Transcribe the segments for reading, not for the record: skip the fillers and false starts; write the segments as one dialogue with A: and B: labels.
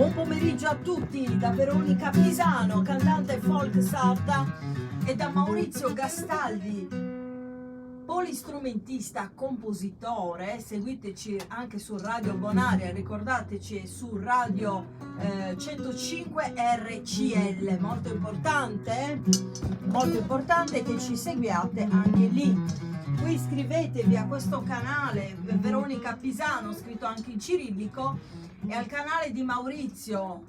A: Buon pomeriggio a tutti da Veronica Pisano, cantante folk sarda, e da Maurizio Gastaldi, polistrumentista, compositore. Seguiteci anche su Radio Bonaria, ricordateci su Radio 105 RCL, molto importante che ci seguiate anche lì. Voi iscrivetevi a questo canale Veronica Pisano, scritto anche in cirillico, e al canale di Maurizio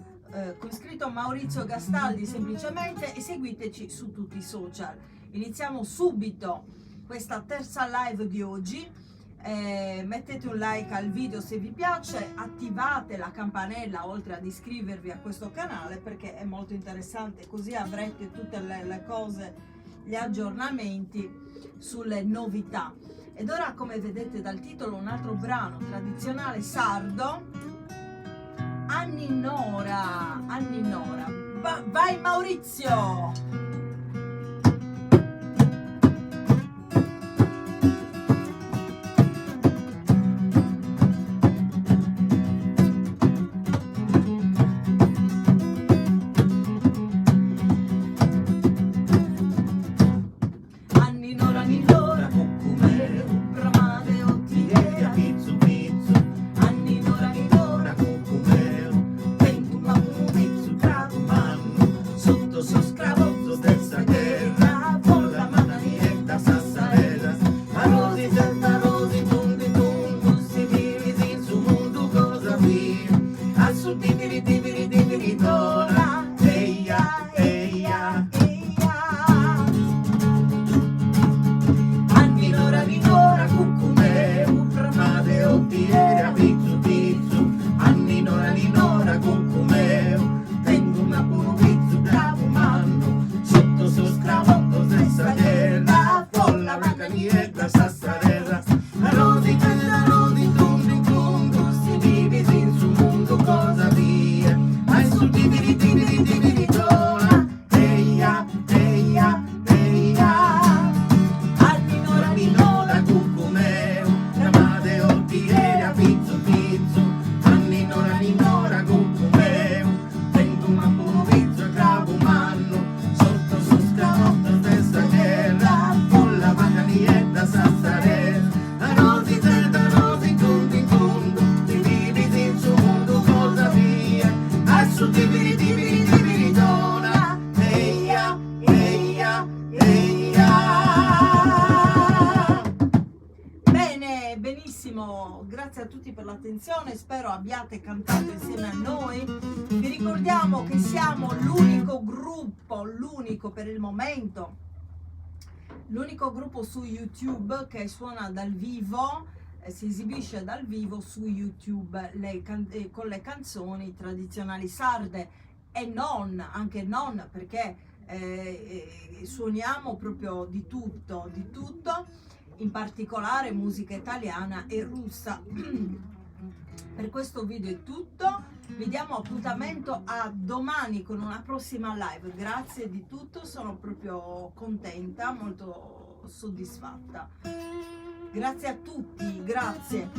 A: con scritto Maurizio Gastaldi semplicemente, e seguiteci su tutti i social. Iniziamo subito questa terza live di oggi. Mettete un like al video se vi piace, attivate la campanella oltre ad iscrivervi a questo canale perché è molto interessante, così avrete tutte le cose, gli aggiornamenti sulle novità. Ed ora, come vedete dal titolo, un altro brano tradizionale sardo, Anni Nora. Vai Maurizio! Grazie a tutti per l'attenzione, spero abbiate cantato insieme a noi. Vi ricordiamo che siamo l'unico per il momento, l'unico gruppo su YouTube che suona dal vivo, si esibisce dal vivo su YouTube con le canzoni tradizionali sarde e anche non, perché suoniamo proprio di tutto, in particolare musica italiana e russa. Per questo video è tutto, vi diamo appuntamento a domani con una prossima live. Grazie di tutto, sono proprio contenta, molto soddisfatta. Grazie a tutti, grazie.